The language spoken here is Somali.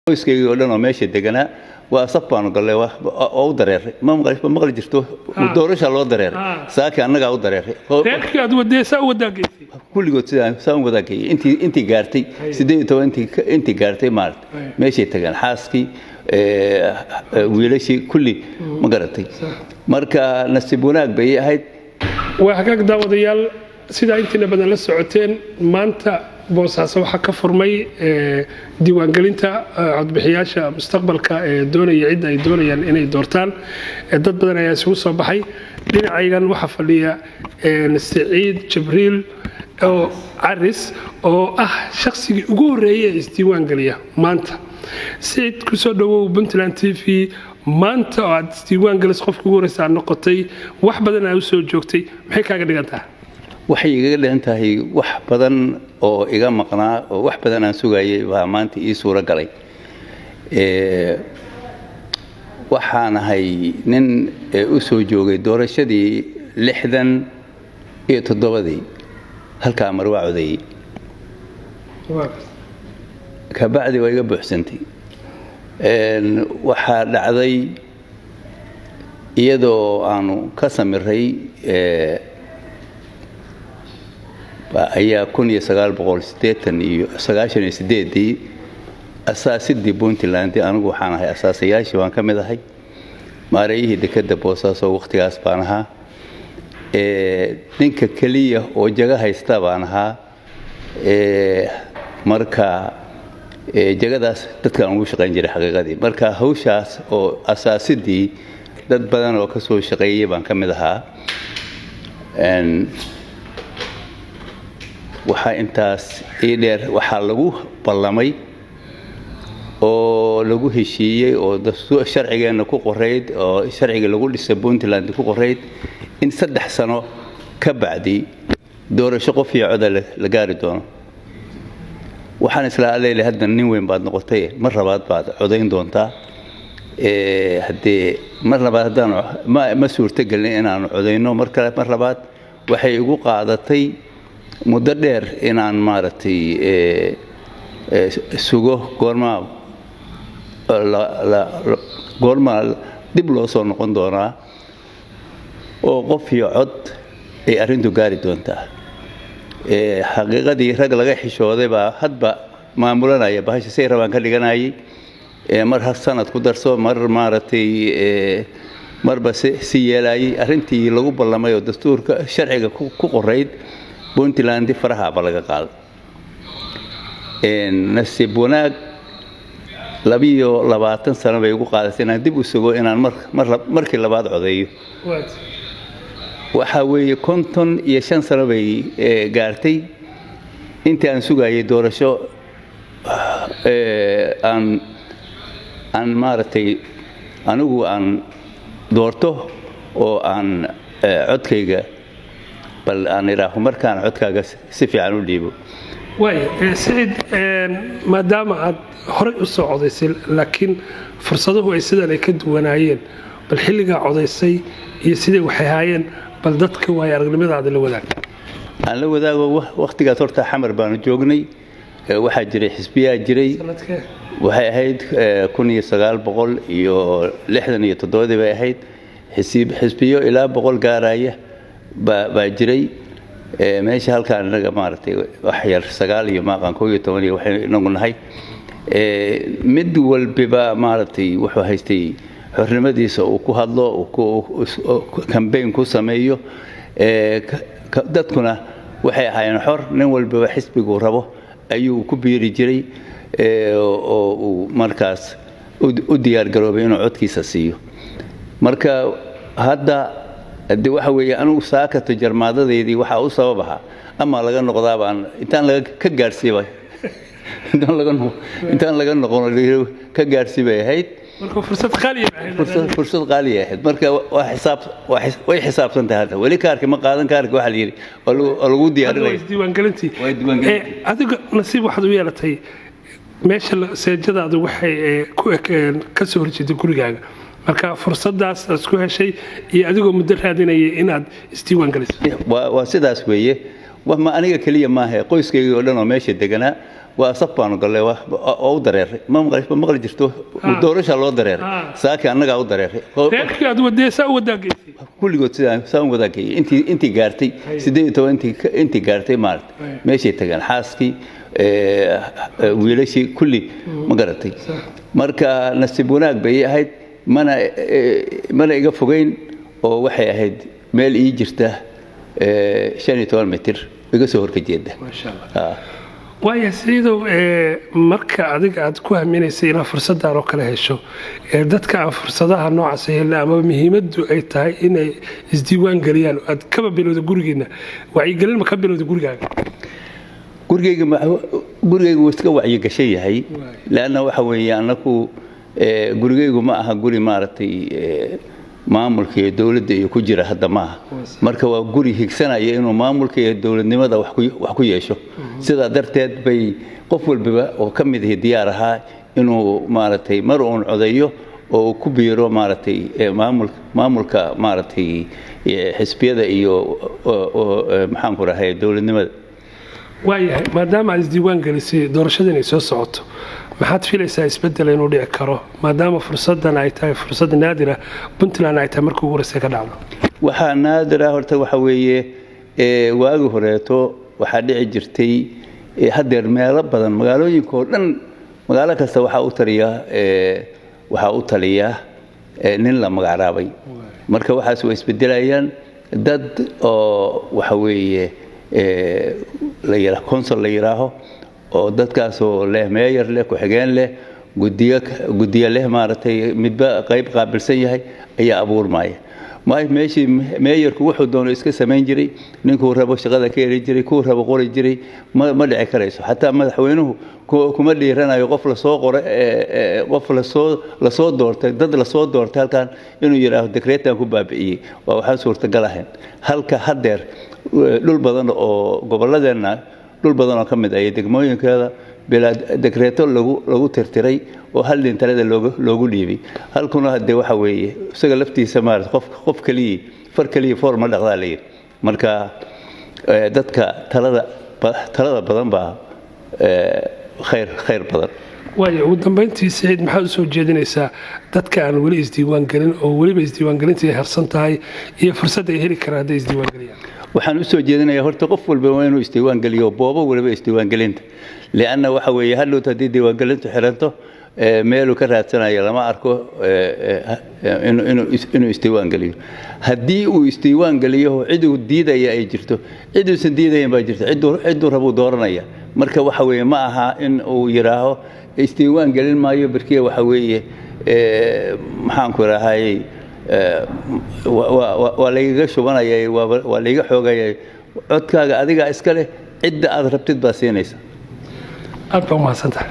qoyskayga oo dhan oo meesha deganaa waa safbaan galay oo u dareeray ma maqli jirto doorasho loo dareeray saaki annaga u dareeray reerkii aad wadaysaa wadaagaysi kulligood saan wadaagay intii gaartay 18 intii gaartay maart meesha tagan xaaskii wiilashii kulli ma garatay marka nasiib wanaag bay ahayd waa hagaag daawadayaal sida intii badan la socoteen maanta boosaaso waxa ka furmay diiwaangelinta codbixiyaasha mustaqbalka ee doonaya cid ay doonayaan inay doortaan dad badan ayaa isugu soo baxay dhinacaygan waxa fadhiya Saciid Jibriil oo Aris oo ah shakhsigii ugu horeeyay ee isdiiwaangeliya maanta Saciid ku soo dhawow Puntland TV maanta oo aad isdiiwaangelis qofka ugu horeysa noqotay wax badan ay u soo joogtay maxay kaaga dhigantaa waxay iga dhigan tahay wax badan oo iga maqnaa oo wax badan aan sugayay waa maanta ii suura galay waxaan ahay nin u soo joogay doorashadii 67 halka mar waa codeeyay ka bacdi way iga buuxsantay waxa dhacday iyadoo aanu ka samiray ayaa 1998 asaasidii Puntland anigu waxaan ahay asaasayaashii waan ka mid ahay maareeyihii dekada Boosaaso waqtigaas baan ahaa ninka kaliya oo jaga haysta baan ahaa marka jagadaas dadkan ugu shaqayn jiray xaqiiqadii marka hawshaas oo asaasidii dad badan oo ka soo shaqeeyay baan ka mid ahaa waxa intaas dheer waxa lagu ballamay oo lagu heshiiyay oo dastuur sharcigeena ku qorayd oo sharciga lagu dhisay Puntland ku qorayd in 3 sano ka bacdi doorasho qof iyo cod la gaari doono waxaan isla aleeyay hadda nin weyn baad noqotay mar labaad baad codayn doontaa hadii mar labaad hadaan ma suurtagelin inaan codayno mar labaad waxay igu qaadatay muddo dheer inaan maartay sugo goorma dib loo soo noqon doonaa oo qof iyo cod ay arintu gaari doontaa xaqiiqadii rag laga xishooday baa hadba maamulanaya bahasha say rabaan ka dhiganayay mar sanad ku darso mar maartay marba si yeelayay arintii lagu ballamay oo dastuurka sharciga ku qorayd Puntland faraha balaga qaad nasiib wanaag 22 sano bay ugu qaadatay inaan dib u sugo inaan markii labaad codeeyo waxa weeye 55 sano bay gaartay intii aan sugayay doorasho aan maartay anigu aan doorto oo aan codkayga bal aan iraaho markaan codkaaga si fiican u dhiibo way Saciid maadaama aad hore u soo codaysay laakiin fursaduhu ay sidaan ay ka duwanaayeen bal xilliga codaysay iyo sidii waxay haayeen bal dadka way aragnimadaada la wadaag aan la wadaago waqtigaas horta xamar baan joognay waxa jiray xisbiya jiray waxay ahayd 1967 bay ahayd xisbiyo ilaa 100 gaaraya baa jiray meesha halkaan anaga maartay wax yar 9 iyo maaqan 12 waxay inagu nahay mid walba maartay wuxuu haystay xornimadiisa uu ku hadlo campaign ku sameeyo dadkuna waxay ahaayeen xor nin walba xisbigu rabo ayuu ku biiri jiray oo markaas u diyaar garoobay inuu codkiisa siiyo marka hadda hadii waxa weeye anigu saakato jarmaadadeedii waxa u sababaha ama laga noqdaa baan intaan laga ka gaarsiibay intaan laga noqon ka gaarsiibay ahayd marka fursad qaali ahayd marka way xisaabtantahay hadda wali kaarka ma qaadan kaarka waxa la yiri oo lagu diyaarinay diiwaangelintii adiga nasiib waxaad u yeelatay meesha seejadaadu waxay ka soo horjeeday gurigaaga marka fursadaas isku heshay iyo adigoo muddo raadinayay inaad isdiiwaangeliso waa sidaas weeye ma aniga kaliya ma aha qoyskayga oo dhan oo meesha deganaa waa saf baanu gallay oo u dareeray ma maqli jirto doorasha loo dareeray saaki annaga u dareeray reerkii aad wadaysa u wadaagaysi kulligood sidaan wadaagay intii gaartay 18 intii gaartay maarta meeshay tagaan xaaskii wiilashii kulli ma garatay marka nasiib wanaag bay ahayd mana iga fogeyn oo waxay ahayd meel ii jirta 15 mitir iga soo horjeeda ma sha Allah waaya siidow marka adiga aad ku haminaysay inaad fursaddan oo kale hesho dadka aan fursadaha noocaas helna ama muhiimaddu ay tahay inay isdiiwaan galiyaan aad kaba bilowda gurigeena wacyigelin ma ka bilowda gurigaaga gurigaygu wuu iska wacyi gashan yahay laana waxa weeye anaku gurigaygu ma aha guri maaragtay maamulka iyo dawladda iyo ku jira hadda maaha marka waa guri higsanaya inuu maamulka iyo dawladnimada wax ku yeesho sidaa darteed bay qof walba oo ka mid yahay diyaar ahaa inuu maaragtay mar uun codeeyo oo ku biiro maaragtay maamulka maaragtay xisbiyada iyo maxaan ku rahay dawladnimada waayahay maadaama aad isdiiwaan gelisay doorashada inay soo socoto maxaad filaysaa isbeddel inuu dhici karo maadaama fursaddan ay tahay fursad naadir ah puntland ay tahay markii ugu horreysay ka dhacdo waxaa naadir ah horta waxa weeye waagi horeeto waxaa dhici jirtay haddeer meelo badan magaalooyinka oo dhan magaalo kasta waxaa u taliya nin la magacaabay marka waxaas way isbedelayaan dad oo waxa weeye la yiraahdo council la yiraahdo oo dadkaas oo leh meeyar leh ku xigeen leh gudiyo leh maartay midba qayb qaabilsan yahay ayaa abuurmaya meeshii meeyarku wuxuu doono iska sameyn jiray ninkuu rabo shaqada ka eri jiray kuu rabo qori jiray ma dhici karayso xataa madaxweynuhu kuma dhiiranayo qof la soo qoray qof la soo doortay dad la soo doortay halkan inuu yiraahdo dekreetan ku baabi'iyay waa waxa suurtagal ahayn halka haddeer dhul badan oo gobolladeena dhul badan oo ka mid ah degmooyinkeeda bila dekreeto lagu tirtiray oo hal nin talada loogu dhiibay halkuna hadde waxa weeye isaga laftiisa maarad qof kaliya far kaliya forma dhaqdaa leeyahay marka dadka talada badan baa khayr badan waayo ugu dambeyntii Saciid maxaad u soo jeedinaysaa dadka aan wali isdiiwaan galin oo waliba isdiiwaan galinta ay harsan tahay iyo fursad ay heli karaan haday isdiiwaan galiyaan waxaan u soo jeedinayaa horta qof walba waa inuu isdiiwaan galiyo boobo waliba isdiiwaan galinta leeyahay waxa weeye hadhow hadii diiwaan galintu xiranto meelu ka raadsanayo lama arko inuu isdiiwaan galiyo haddii uu isdiiwaan galiyo ciduu diidaya ay jirto ciduusan diidayn baa jirto ciduu rabu dooranaya marka waxa weeye ma aha in uu yiraaho isdiiwaan galin maayo barkiya waxa weeye maxaan ku raahayay waa layga shubanayay waa layga xoogayay codkaaga adiga iska leh cidda aad rabtid baa siinaysa aad baa mahadsantahay